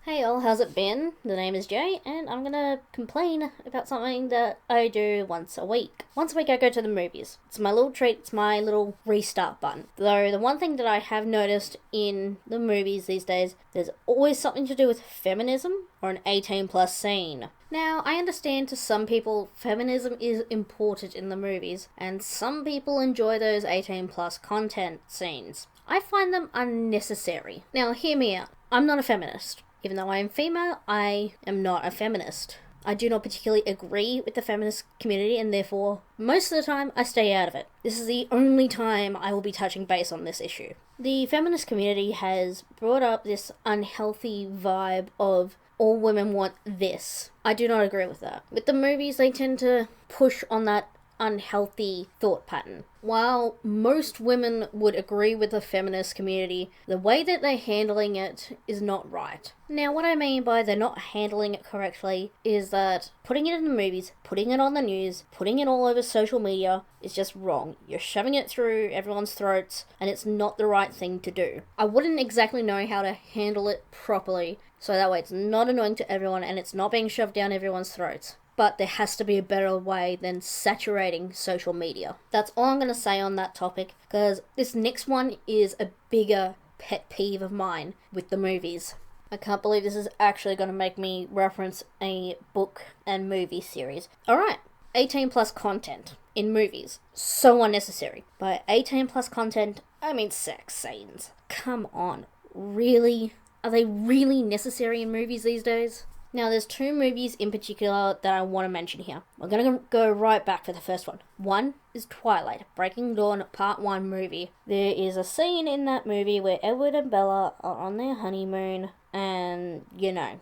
Hey all, how's it been? The name is Jay, and I'm gonna complain about something that I do once a week. Once a week I go to the movies. It's my little treat, it's my little restart button. Though the one thing that I have noticed in the movies these days, there's always something to do with feminism or an 18 plus scene. Now, I understand to some people feminism is important in the movies, and some people enjoy those 18 plus content scenes. I find them unnecessary. Now, hear me out. I'm not a feminist. Even though I am female, I am not a feminist. I do not particularly agree with the feminist community, and therefore, most of the time, I stay out of it. This is the only time I will be touching base on this issue. The feminist community has brought up this unhealthy vibe of all women want this. I do not agree with that. With the movies, they tend to push on that unhealthy thought pattern. While most women would agree with the feminist community, the way that they're handling it is not right. Now, what I mean by they're not handling it correctly is that putting it in the movies, putting it on the news, putting it all over social media is just wrong. You're shoving it through everyone's throats, and it's not the right thing to do. I wouldn't exactly know how to handle it properly, so that way it's not annoying to everyone and it's not being shoved down everyone's throats. But there has to be a better way than saturating social media. That's all I'm going to say on that topic, because this next one is a bigger pet peeve of mine with the movies. I can't believe this is actually going to make me reference a book and movie series. Alright, 18 plus content in movies. So unnecessary. By 18 plus content, I mean sex scenes. Come on, really? Are they really necessary in movies these days? Now, there's two movies in particular that I want to mention here. We're going to go right back for the first one. One is Twilight, Breaking Dawn Part 1 movie. There is a scene in that movie where Edward and Bella are on their honeymoon and,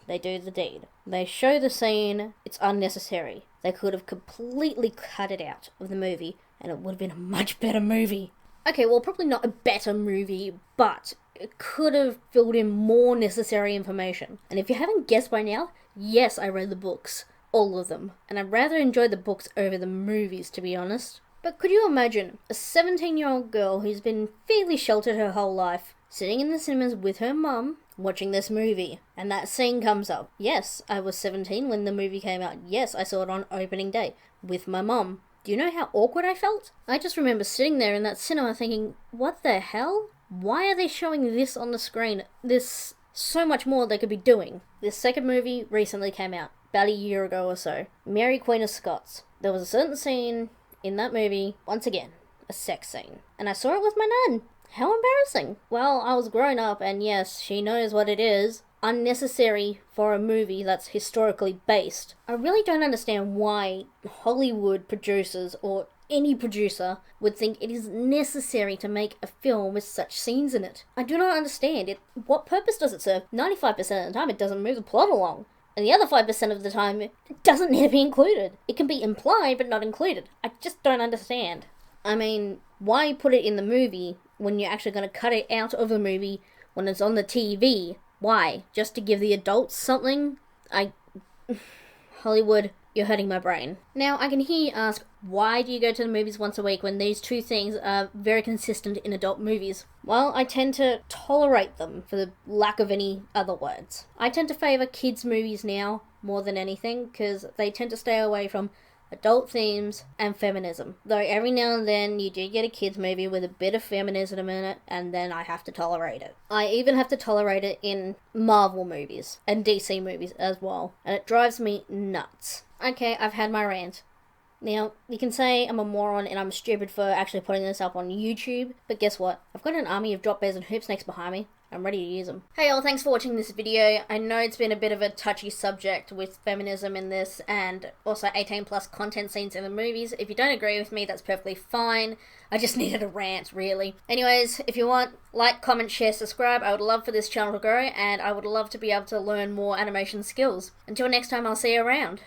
they do the deed. They show the scene, it's unnecessary. They could have completely cut it out of the movie and it would have been a much better movie. Okay, well, probably not a better movie, but it could have filled in more necessary information. And if you haven't guessed by now, yes, I read the books. All of them. And I rather enjoyed the books over the movies, to be honest. But could you imagine a 17-year-old girl who's been fairly sheltered her whole life, sitting in the cinemas with her mum, watching this movie, and that scene comes up? Yes, I was 17 when the movie came out. Yes, I saw it on opening day with my mum. Do you know how awkward I felt? I just remember sitting there in that cinema thinking, what the hell? Why are they showing this on the screen? There's so much more they could be doing. This second movie recently came out, about a year ago or so. Mary Queen of Scots. There was a certain scene in that movie, once again, a sex scene. And I saw it with my nan. How embarrassing. Well, I was grown up, and yes, she knows what it is. Unnecessary for a movie that's historically based. I really don't understand why Hollywood producers or any producer would think it is necessary to make a film with such scenes in it. I do not understand it. What purpose does it serve? 95% of the time it doesn't move the plot along. And the other 5% of the time it doesn't need to be included. It can be implied but not included. I just don't understand. I mean, why put it in the movie when you're actually going to cut it out of the movie when it's on the TV? Why? Just to give the adults something? Hollywood, you're hurting my brain. Now, I can hear you ask, why do you go to the movies once a week when these two things are very consistent in adult movies? Well, I tend to tolerate them, for the lack of any other words. I tend to favour kids' movies now more than anything, because they tend to stay away from adult themes and feminism. Though every now and then you do get a kids movie with a bit of feminism in it, and then I have to tolerate it. I even have to tolerate it in Marvel movies and DC movies as well, and it drives me nuts. Okay, I've had my rant. Now, you can say I'm a moron and I'm stupid for actually putting this up on YouTube, but guess what? I've got an army of drop bears and hoop snakes behind me. I'm ready to use them. Hey all, thanks for watching this video. I know it's been a bit of a touchy subject with feminism in this, and also 18 plus content scenes in the movies. If you don't agree with me, that's perfectly fine. I just needed a rant, really. Anyways, if you want, like, comment, share, subscribe. I would love for this channel to grow, and I would love to be able to learn more animation skills. Until next time, I'll see you around.